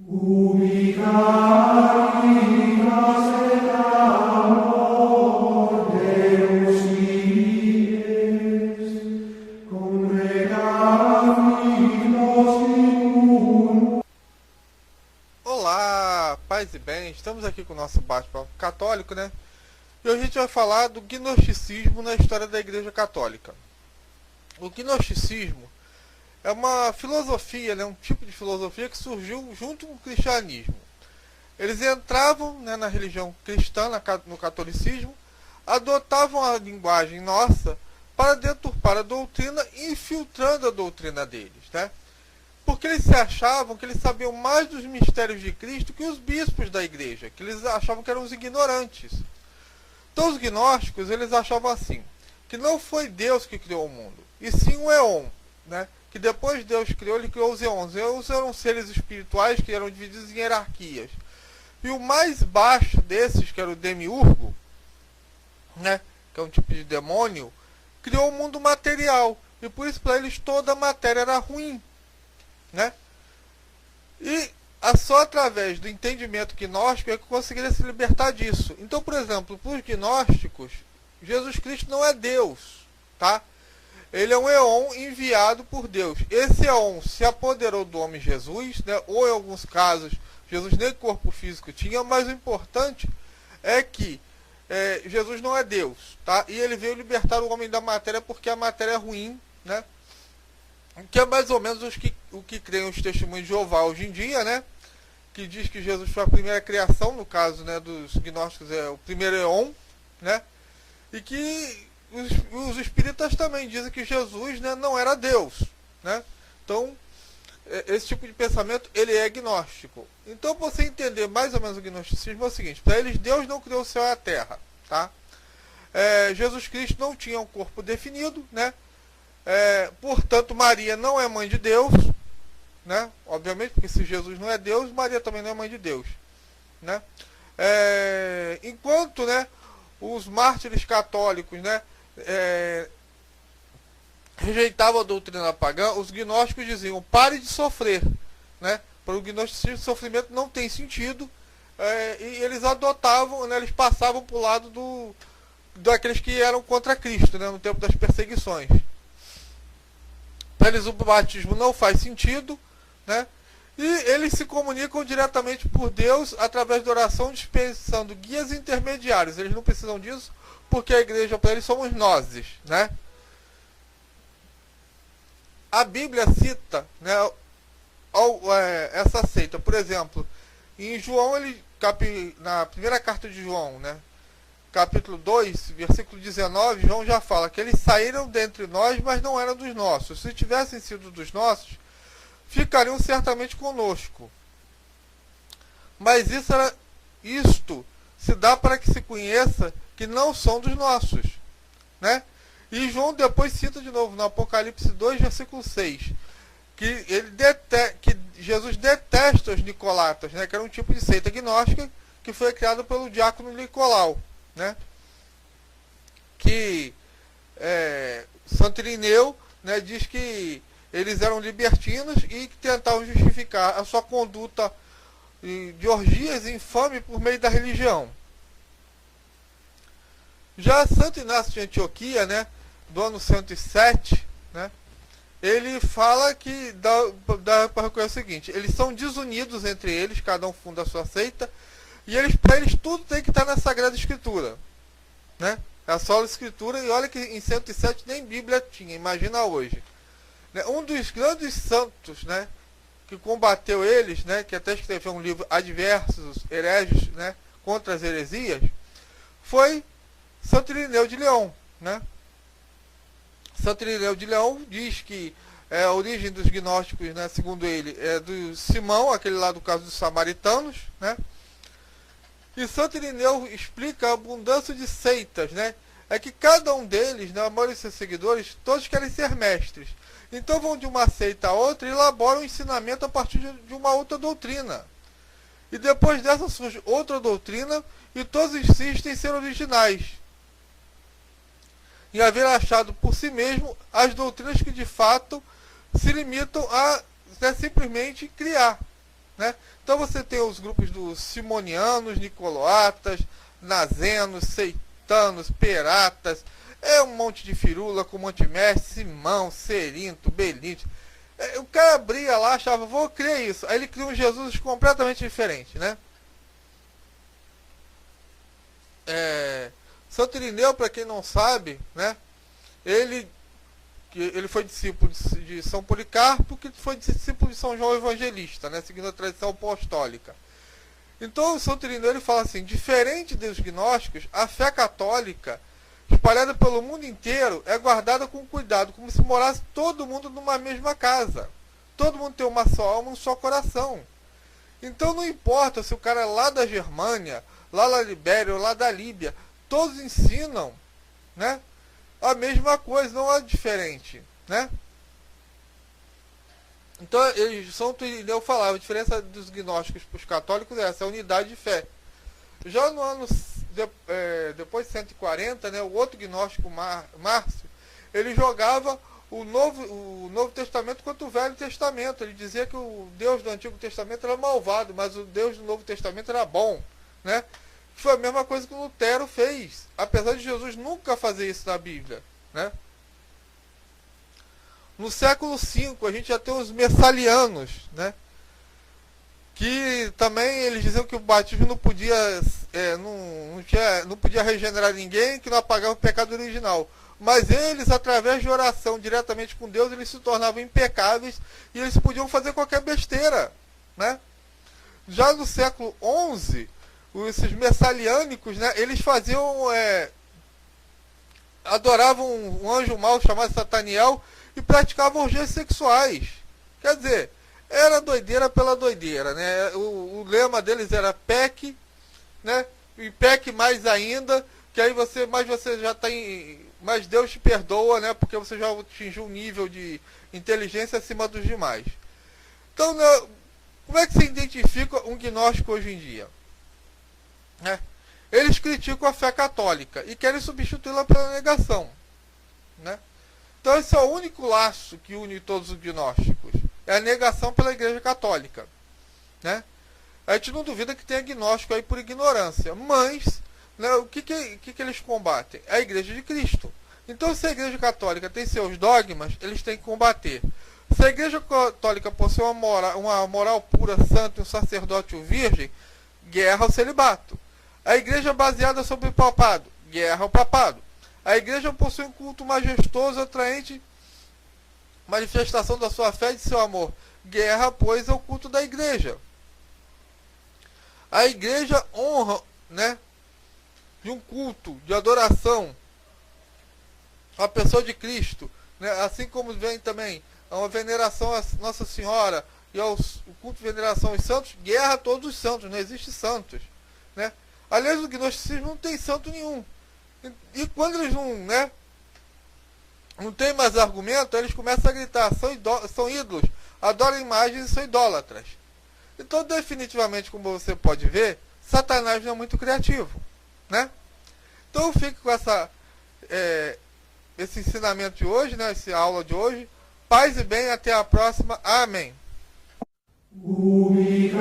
Ubi caritas et amor Deus est, congregavi nos in. Olá, paz e bem, estamos aqui com o nosso bate-papo católico, né? E hoje a gente vai falar do gnosticismo na história da Igreja Católica. O gnosticismo é uma filosofia, né, um tipo de filosofia que surgiu junto com o cristianismo. Eles entravam, né, na religião cristã, no catolicismo, adotavam a linguagem nossa para deturpar a doutrina, infiltrando a doutrina deles, né? Porque eles se achavam que eles sabiam mais dos mistérios de Cristo que os bispos da igreja, que eles achavam que eram os ignorantes. Então os gnósticos, eles achavam assim, que não foi Deus que criou o mundo, e sim o Éon, né? Que depois Deus criou, ele criou os Eons. Os Eons eram seres espirituais que eram divididos em hierarquias. E o mais baixo desses, que era o demiurgo, né? Que é um tipo de demônio, criou o mundo material. E por isso para eles toda a matéria era ruim, né? E só através do entendimento gnóstico é que conseguiria se libertar disso. Então, por exemplo, para os gnósticos, Jesus Cristo não é Deus, tá? Ele é um Éon enviado por Deus. Esse Éon se apoderou do homem Jesus, né? Ou em alguns casos, Jesus nem corpo físico tinha, mas o importante é que Jesus não é Deus, tá? E ele veio libertar o homem da matéria porque a matéria é ruim, né? Que é mais ou menos o que creem os testemunhos de Jeová hoje em dia, né? Que diz que Jesus foi a primeira criação, no caso, né, dos gnósticos é o primeiro Éon, né? E que os espíritas também dizem que Jesus, né, não era Deus, né? Então, esse tipo de pensamento, ele é gnóstico. Então, para você entender mais ou menos o gnosticismo, é o seguinte: para eles, Deus não criou o céu e a terra, tá? Jesus Cristo não tinha um corpo definido, né? Portanto, Maria não é mãe de Deus, né? Obviamente, porque se Jesus não é Deus, Maria também não é mãe de Deus, né? Enquanto, né, os mártires católicos, né, rejeitavam a doutrina pagã, os gnósticos diziam: pare de sofrer, né? Para o gnosticismo, o sofrimento não tem sentido, e eles adotavam, né, eles passavam para o lado daqueles que eram contra Cristo, né, no tempo das perseguições. Para eles o batismo não faz sentido, né? E eles se comunicam diretamente por Deus através da oração, dispensando guias intermediários. Eles não precisam disso, porque a igreja para eles somos nós, né? A Bíblia cita, né, essa seita. Por exemplo, em João, na primeira carta de João, né, capítulo 2, versículo 19, João já fala que eles saíram dentre nós, mas não eram dos nossos. Se tivessem sido dos nossos, ficariam certamente conosco. Mas isto se dá para que se conheça que não são dos nossos, né? E João depois cita de novo no Apocalipse 2, versículo 6, que que Jesus detesta os nicolatas, né? Que era um tipo de seita gnóstica que foi criado pelo diácono Nicolau, né? Que Santo Irineu, né, diz que eles eram libertinos e que tentavam justificar a sua conduta de orgias infame por meio da religião. Já Santo Inácio de Antioquia, né, do ano 107, né, ele fala que dá para reconhecer o seguinte: eles são desunidos entre eles, cada um funda a sua seita, e para eles tudo tem que estar na Sagrada Escritura, né? É a sola Escritura, e olha que em 107 nem Bíblia tinha, imagina hoje. Um dos grandes santos, né, que combateu eles, né, que até escreveu um livro Adversos Hereges, né, contra as heresias, foi Santo Irineu de Leão, né? Santo Irineu de Leão diz que a origem dos gnósticos, né, segundo ele, é do Simão, aquele lá do caso dos samaritanos, né? E Santo Irineu explica a abundância de seitas, né? É que cada um deles, né, a maioria de seus seguidores, todos querem ser mestres. Então vão de uma seita a outra e elaboram um ensinamento a partir de uma outra doutrina. E depois dessa surge outra doutrina e todos insistem em ser originais, em haver achado por si mesmo as doutrinas que de fato se limitam a simplesmente criar, né? Então você tem os grupos dos simonianos, nicolatas, nazenos, seitanos, peratas, é um monte de firula com Montemestre, Simão, Cerinto, Belinte. O cara abria lá, achava, vou criar isso. Aí ele cria um Jesus completamente diferente, né? Santo Irineu, para quem não sabe, né? Ele foi discípulo de São Policarpo, que foi discípulo de São João Evangelista, né? Seguindo a tradição apostólica. Então, o Santo Irineu ele fala assim, diferente dos gnósticos, a fé católica, espalhada pelo mundo inteiro, é guardada com cuidado, como se morasse todo mundo numa mesma casa. Todo mundo tem uma só alma, um só coração. Então não importa se o cara é lá da Germânia, lá da Libéria ou lá da Líbia, todos ensinam, né, a mesma coisa, não é diferente, né? Então, Santo Irineu falava, a diferença dos gnósticos para os católicos é essa, a unidade de fé. Já no ano depois de 140, né, o outro gnóstico, Márcio, ele jogava o Novo Testamento contra o Velho Testamento. Ele dizia que o Deus do Antigo Testamento era malvado, mas o Deus do Novo Testamento era bom, né? Foi a mesma coisa que o Lutero fez, apesar de Jesus nunca fazer isso na Bíblia, né? No século V, a gente já tem os messalianos, né? Que também eles diziam que o batismo não podia, não podia regenerar ninguém, que não apagava o pecado original. Mas eles, através de oração diretamente com Deus, eles se tornavam impecáveis e eles podiam fazer qualquer besteira, né? Já no século XI, esses messaliânicos, né, eles faziam, adoravam um anjo mau chamado Sataniel e praticavam orgias sexuais. Quer dizer, era doideira pela doideira, né? O lema deles era peque, né? E peque mais ainda, que aí você já tem, mas Deus te perdoa, né? Porque você já atingiu um nível de inteligência acima dos demais. Então, né, como é que se identifica um gnóstico hoje em dia? Eles criticam a fé católica e querem substituí-la pela negação, né? Então esse é o único laço que une todos os gnósticos, é a negação pela Igreja Católica, né? A gente não duvida que tenha gnóstico aí por ignorância, mas, né, o que eles combatem? É a Igreja de Cristo. Então, se a Igreja Católica tem seus dogmas, eles têm que combater. Se a Igreja Católica possui uma moral pura, santa e um sacerdócio virgem, guerra ao celibato. A Igreja baseada sobre o papado, guerra ao papado. A Igreja possui um culto majestoso, atraente, manifestação da sua fé e de seu amor. Guerra, pois, ao culto da Igreja. A Igreja honra, né, de um culto, de adoração à pessoa de Cristo, né, assim como vem também a veneração a Nossa Senhora e o culto de veneração aos santos, guerra a todos os santos, não existe santos, né? Aliás, o gnosticismo não tem santo nenhum. E quando eles não tem mais argumento, eles começam a gritar, são ídolos, adoram imagens e são idólatras. Então, definitivamente, como você pode ver, Satanás não é muito criativo, né? Então, eu fico com esse ensinamento de hoje, né? Essa aula de hoje. Paz e bem, até a próxima. Amém. Ubica